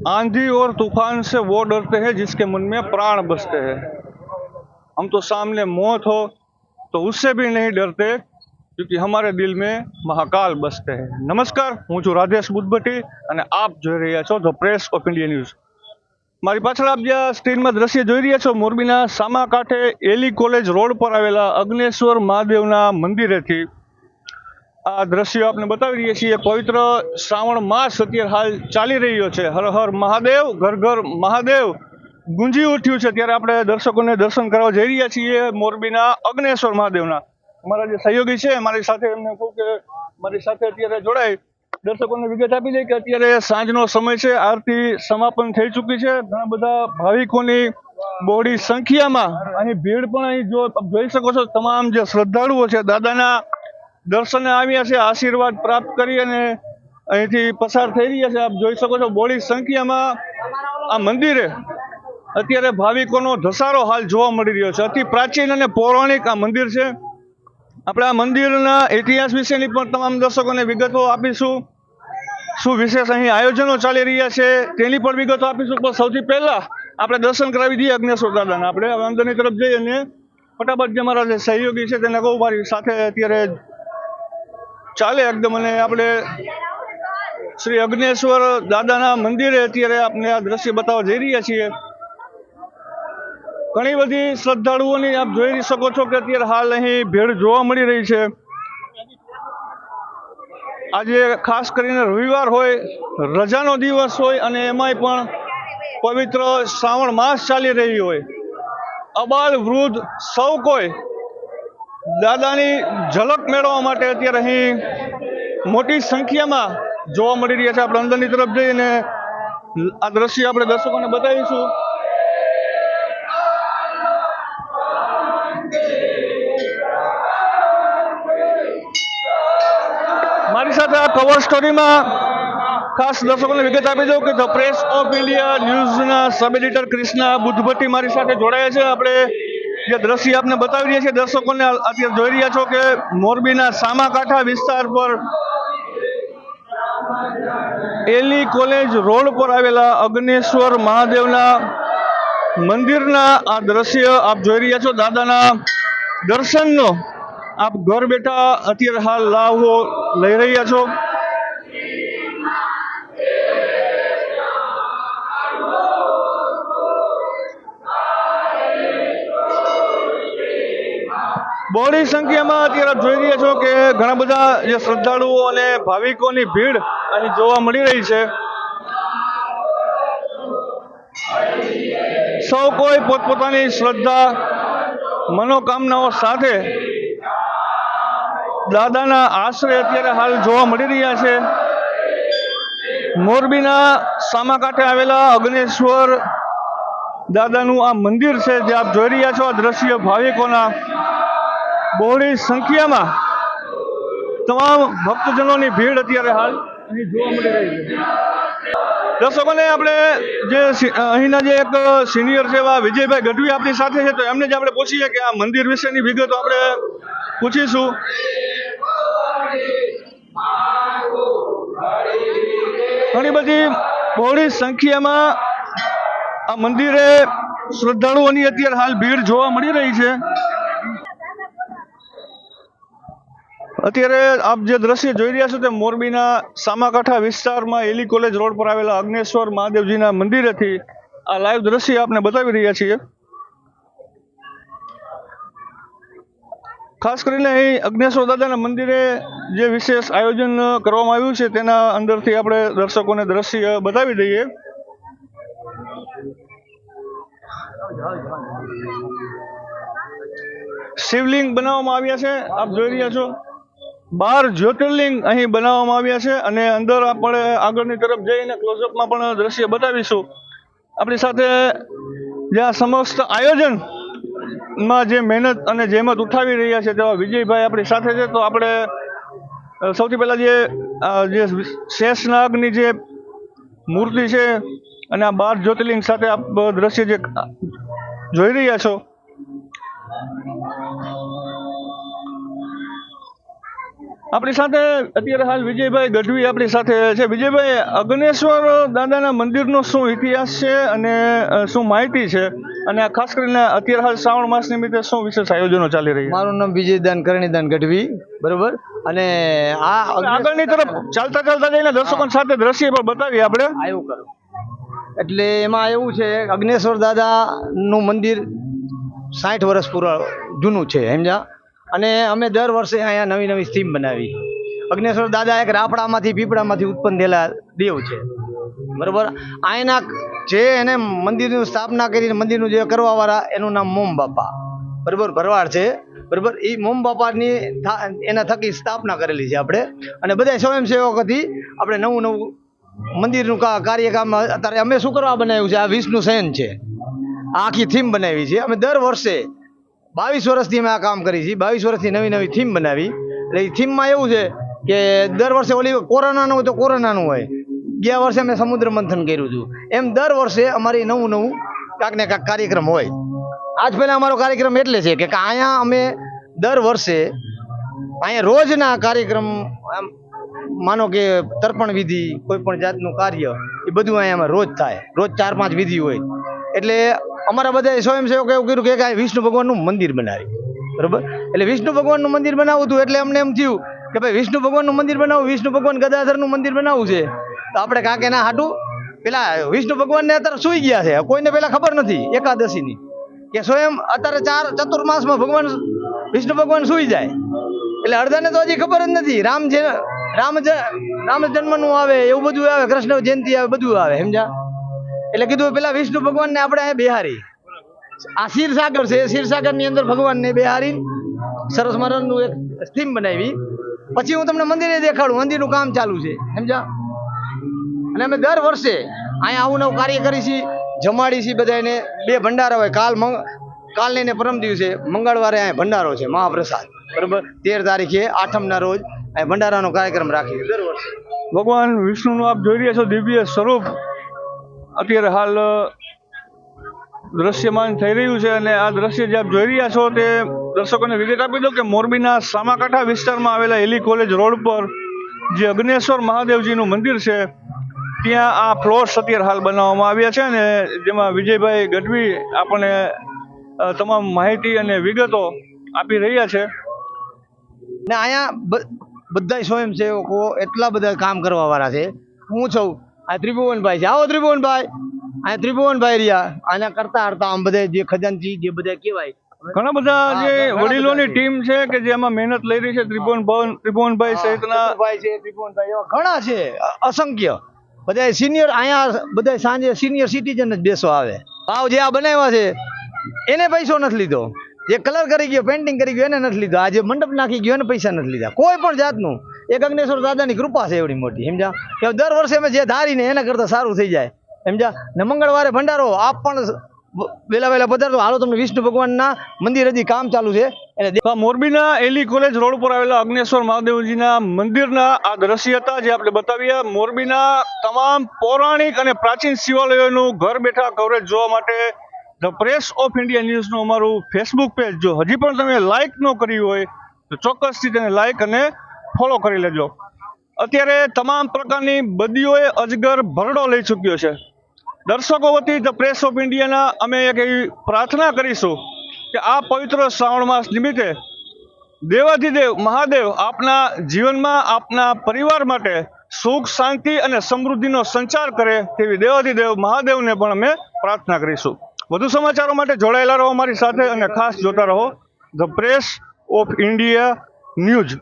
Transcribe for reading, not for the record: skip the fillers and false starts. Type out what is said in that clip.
आंधी और तूफान से वो डरते हैं जिसके मन में प्राण बसते हैं। हम तो सामने मौत हो तो उससे भी नहीं डरते क्योंकि हमारे दिल में महाकाल बसते हैं। नमस्कार, હું છું રાજેશ બુદ્ધભટ્ટી અને આપ જોઈ રહ્યા છો the Press of India news. મારી પાછળ આપ જે સ્ક્રીનમાં દ્રશ્ય જોઈ રહ્યા છો, મોરબીના સામા કાંઠે એલી કોલેજ રોડ પર આવેલા અગ્નેશ્વર મહાદેવના મંદિરેથી આ દ્રશ્ય આપને બતાવી રહ્યા છીએ। પવિત્ર શ્રાવણ માસ અત્યારે હાલ ચાલી રહ્યો છે। હર હર મહાદેવ, ઘર ઘર મહાદેવ ગુંજી ઉઠ્યું છે, ત્યારે આપણે દર્શકોને દર્શન કરવા જઈ રહ્યા છીએ મોરબીના અગ્નેશ્વર મહાદેવના। અમારા જે સહયોગી છે મારી સાથે, એમને કહું કે મારી સાથે અત્યારે જોડાય, દર્શકોને વિગત આપી દે કે અત્યારે સાંજનો સમય છે, આરતી સમાપન થઈ ચૂકી છે। ઘણા બધા ભાવિકોની બહોળી સંખ્યામાં અહીં ભીડ પણ અહીં જોઈ શકો છો। તમામ જે શ્રદ્ધાળુઓ છે દાદાના દર્શને આવ્યા છે, આશીર્વાદ પ્રાપ્ત કરી અને અહીંથી પસાર થઈ રહ્યા છે। આપ જોઈ શકો છો બહોળી સંખ્યામાં આ મંદિરે અત્યારે ભાવિકોનો ધસારો હાલ જોવા મળી રહ્યો છે। અતિ પ્રાચીન અને પૌરાણિક આ મંદિર છે। આપણે આ મંદિરના ઇતિહાસ વિશેની પણ તમામ દર્શકોને વિગતો આપીશું। શું વિશેષ અહીં આયોજનો ચાલી રહ્યા છે તેની પણ વિગતો આપીશું। પણ સૌથી પહેલા આપણે દર્શન કરાવી દઈએ અગ્નેશ્વર દાદાના। આપણે અંદરની તરફ જઈ અને ફટાફટ જે મારા જે સહયોગી છે તેને કહું મારી સાથે અત્યારે ચાલે એકદમ, અને આપણે શ્રી અગ્નેશ્વર દાદાના મંદિરે અત્યારે આપણે આ દ્રશ્ય બતાવવા જઈ રહ્યા છીએ। ઘણી બધી શ્રદ્ધાળુઓની આપ જોઈ શકો છો કે અત્યારે હાલ અહીં ભીડ જોવા મળી રહી છે। આજે ખાસ કરીને રવિવાર હોય, રજાનો દિવસ હોય અને એમાંય પણ પવિત્ર શ્રાવણ માસ ચાલી રહી હોય, અબાલ વૃદ્ધ સૌ કોઈ દાદાની ઝલક મેળવવા માટે અત્યારે અહીં મોટી સંખ્યામાં જોવા મળી રહ્યા છે। આપણે અંદરની તરફ જઈને આ દ્રશ્ય આપણે દર્શકોને બતાવીશું। મારી સાથે આ કવર સ્ટોરીમાં ખાસ દર્શકોને વિગત આપી દઉં કે ધ પ્રેસ ઓફ ઇન્ડિયા ન્યૂઝના સબ એડિટર કૃષ્ણા બુદ્ધભટ્ટી મારી સાથે જોડાયા છે। આપણે જે દ્રશ્ય આપને બતાવી રહ્યા છીએ દર્શકોને, અત્યારે જોઈ રહ્યા છો કે મોરબીના સામાકાંઠા વિસ્તાર પર એલી કોલેજ રોડ પર આવેલા અગ્નેશ્વર મહાદેવના મંદિરના આ દ્રશ્ય આપ જોઈ રહ્યા છો। દાદાના દર્શનનો આપ ઘર બેઠા અત્યારે હાલ લાભો લઈ રહ્યા છો। બહોળી સંખ્યામાં અત્યારે જોઈ રહ્યા છો કે ઘણા બધા જે શ્રદ્ધાળુઓ અને ભાવિકોની ભીડ અહીં જોવા મળી રહી છે। સૌ કોઈ પોતપોતાની શ્રદ્ધા મનોકામનાઓ સાથે દાદાના આશરે અત્યારે હાલ જોવા મળી રહ્યા છે। મોરબીના સામાકાંઠે આવેલા અગ્નેશ્વર દાદાનું આ મંદિર છે જે આપ જોઈ રહ્યા છો। આ દ્રશ્ય ભાવિકોના બહોળી સંખ્યામાં તમામ ભક્તજનોની ભીડ અત્યારે હાલ અહીં જોવા મળી રહી છે। દર્શકોને આપણે જે અહીંના જે એક સિનિયર છે એવા વિજયભાઈ ગઢવી આપણી સાથે છે, તો એમને જ આપણે પૂછીએ કે આ મંદિર વિશેની વિગતો આપણે પૂછીશું। ઘણી બધી બહોળી સંખ્યામાં આ મંદિરે શ્રદ્ધાળુઓની અત્યારે હાલ ભીડ જોવા મળી રહી છે। અત્યારે આપ જે દ્રશ્ય જોઈ રહ્યા છો તે મોરબીના સામાકાંઠા વિસ્તારમાં એલી કોલેજ રોડ પર આવેલા અગ્નેશ્વર મહાદેવજીના મંદિરેથી આ લાઈવ દ્રશ્ય આપને બતાવી રહ્યા છીએ। ખાસ કરીને અહીં અગ્નેશ્વર દાદાના મંદિરે જે વિશેષ આયોજન કરવામાં આવ્યું છે તેના અંદરથી આપણે દર્શકોને દ્રશ્ય બતાવી દઈએ। શિવલિંગ બનાવવામાં આવ્યા છે, આપ જોઈ રહ્યા છો। 12 જ્યોતિર્લિંગ અહીં બનાવવામાં આવ્યા છે અને અંદર આપણે આગળની તરફ જઈને ક્લોઝઅપમાં પણ દ્રશ્ય બતાવીશું। આપણી સાથે જ્યાં સમસ્ત આયોજનમાં જે મહેનત અને જહેમત ઉઠાવી રહ્યા છે તેવા વિજયભાઈ આપણી સાથે છે। તો આપણે સૌથી પહેલા જે શેષનાગની જે મૂર્તિ છે અને આ 12 જ્યોતિર્લિંગ સાથે આપ દ્રશ્ય જે જોઈ રહ્યા છો, આપણી સાથે અત્યારે હાલ વિજયભાઈ ગઢવી આપણી સાથે છે. વિજયભાઈ, અગ્નેશ્વર દાદાના મંદિરનો શું ઇતિહાસ છે અને શું માહિતી છે, અને આ ખાસ કરીને અત્યારે હાલ શ્રાવણ માસ નિમિત્તે શું વિશેષ આયોજનો ચાલી રહ્યા છે? મારું નામ વિજયદાન કરણીદાન ગઢવી, બરોબર. અને આ આગળની તરફ ચાલતા ચાલતા જઈને દર્શકો સાથે દ્રશ્ય પણ બતાવીએ આપણે. આવું કરો. એટલે એમાં એવું છે, અગ્નેશ્વર દાદાનું મંદિર 60 વર્ષ પૂરા જૂનું છે, સમજ્યા. અને અમે દર વર્ષે અહીંયા નવી નવી થીમ બનાવી. અગ્નેશ્વર દાદા એક રાફડામાંથી પીપળામાંથી ઉત્પન્ન થયેલા દેવ છે, બરોબર. અહીંના જે એને મંદિરની સ્થાપના કરીને મંદિરનું જે કરવાવાળા એનું નામ મોમ બાપા, બરોબર, ભરવાડ છે, બરોબર. એ મોમ બાપાની એના થકી સ્થાપના કરેલી છે આપણે. અને બધા સ્વયંસેવકોથી આપણે નવું નવું મંદિરનું કાર્યકામ અત્યારે અમે શું કરવા બનાવ્યું છે, આ વિષ્ણુ શયન છે, આ આખી થીમ બનાવી છે અમે દર વર્ષે. 22 વર્ષથી અમે આ કામ કરી છીએ. 22 વર્ષથી નવી નવી થીમ બનાવી. એટલે એ થીમમાં એવું છે કે દર વર્ષે ઓલી કોરોનાનું હોય તો કોરોનાનું હોય. ગયા વર્ષે અમે સમુદ્ર મંથન કર્યું હતું. એમ દર વર્ષે અમારી નવું નવું કાંક ને કાંક કાર્યક્રમ હોય. આજ પહેલાં અમારો કાર્યક્રમ એટલે છે કે અહીંયા અમે દર વર્ષે અહીંયા રોજના કાર્યક્રમ, માનો કે તર્પણ વિધિ, કોઈ પણ જાતનું કાર્ય, એ બધું અહીંયા રોજ થાય. રોજ 4-5 વિધિ હોય. એટલે અમારા બધા સ્વયંસેવકો એવું કર્યું કે વિષ્ણુ ભગવાનનું મંદિર બનાવી, બરોબર. એટલે વિષ્ણુ ભગવાનનું મંદિર બનાવવું હતું. એટલે અમને એમ થયું કે ભાઈ વિષ્ણુ ભગવાનનું મંદિર બનાવવું, વિષ્ણુ ભગવાન ગદાધરનું મંદિર બનાવવું છે, તો આપણે કાંકે ના હાટું પેલા વિષ્ણુ ભગવાનને અત્યારે સૂઈ ગયા છે, કોઈને પેલા ખબર નથી એકાદશીની, કે સ્વયં અત્યારે ચતુર્માસમાં ભગવાન વિષ્ણુ ભગવાન સૂઈ જાય. એટલે અડધાને તો હજી ખબર જ નથી. રામ જન્મનું આવે, એવું બધું આવે, કૃષ્ણ જયંતિ આવે, બધું આવે, સમજ્યા. એટલે કીધું પેલા વિષ્ણુ ભગવાનને આપણે અહીંયા બેહારી. આ ક્ષીરસાગર છે, ક્ષીરસાગરની અંદર ભગવાનને બેહારી સરસ મજાનું એક થીમ બનાવી. પછી હું તમને મંદિરે દેખાડું. મંદિરનું કામ ચાલુ છે, સમજ્યા. અને અમે દર વર્ષે અહીંયા આવું નવું કાર્ય કરી છીએ, જમાડી છીએ બધાને. 2 ભંડારા હોય, કાલ ને પરમ દિવસે મંગળવારે અહીંયા ભંડારો છે, મહાપ્રસાદ, બરોબર. 13 તારીખે આઠમના રોજ અહીંયા ભંડારાનો કાર્યક્રમ રાખીએ દર વર્ષે. ભગવાન વિષ્ણુનું આપ જોઈ રહ્યા છો દિવ્ય સ્વરૂપ અત્યારે હાલ દ્રશ્યમાન થઈ રહ્યું છે. અને આ દ્રશ્ય જે આપ જોઈ રહ્યા છો તે દર્શકોને વિગત આપી દો કે મોરબીના સામાકાંઠા વિસ્તારમાં આવેલા એલી કોલેજ રોડ પર જે અગ્નેશ્વર મહાદેવજીનું મંદિર છે, ત્યાં આ ફ્લોર્સ અત્યારે હાલ બનાવવામાં આવ્યા છે, અને જેમાં વિજયભાઈ ગઢવી આપણને તમામ માહિતી અને વિગતો આપી રહ્યા છે. ને અહીંયા બધા સ્વયંસેવકો એટલા બધા કામ કરવા વાળા છે. હું છું આ ત્રિભુવનભાઈ છે. આવો ત્રિભુવનભાઈ. અહીંયા ત્રિભુવનભાઈ રહ્યા. આના કરતા હરતા આમ બધા જે ખજાનચી જે બધા કહેવાય, ઘણા બધા જે વડીલોની ટીમ છે કે જેમાં મહેનત લઈ રહી છે. ત્રિભુવનભાઈ સહિતના ત્રિભુવનભાઈ એવા ઘણા છે, અસંખ્ય. બધા સિનિયર અહીંયા બધા સાંજે સિનિયર સિટીઝન જ બેસવા આવે. ભાવ જે આ બનાવ્યા છે એને પૈસો નથી લીધો. જે કલર કરી ગયો, પેન્ટિંગ કરી ગયો, એને નથી લીધો. આ જે મંડપ નાખી ગયો એને પૈસા નથી લીધા. કોઈ પણ જાતનું. એક અગ્નેશ્વર દાદાની કૃપા છે એવડી મોટી, સમજ્યા. કે દર વર્ષે અમે જે ધારીને એના કરતાં સારું થઈ જાય, સમજ્યા. ને મંગળવારે ભંડારો આપ પણ વહેલા પધારતો. હાલો, તમને વિષ્ણુ ભગવાનના મંદિર હજી કામ ચાલુ છે. મોરબીના એલી કોલેજ રોડ પર આવેલા અગ્નેશ્વર મહાદેવજીના મંદિરના આ દ્રશ્ય હતા જે આપણે બતાવ્યા. મોરબીના તમામ પૌરાણિક અને પ્રાચીન શિવાલયોનું ઘર બેઠા કવરેજ જોવા માટે ધ પ્રેસ ઓફ ઇન્ડિયા ન્યૂઝનું અમારું ફેસબુક પેજ જો હજી પણ તમે લાઇક ન કર્યું હોય તો ચોક્કસથી તેને લાઇક અને ફોલો કરી લેજો. અત્યારે તમામ પ્રકારની બદીઓએ અજગર ભરડો લઈ ચૂક્યો છે. દર્શકો વતી ધ પ્રેસ ઓફ ઇન્ડિયાના અમે એક એવી પ્રાર્થના કરીશું કે આ પવિત્ર શ્રાવણ માસ નિમિત્તે દેવાધિદેવ મહાદેવ આપના જીવનમાં, આપના પરિવાર માટે સુખ, શાંતિ અને સમૃદ્ધિનો સંચાર કરે તેવી દેવાધિદેવ મહાદેવને પણ અમે પ્રાર્થના કરીશું. વધુ સમાચારો માટે જોડાયેલા રહો અમારી સાથે અને ખાસ જોતા રહો the Press of India news.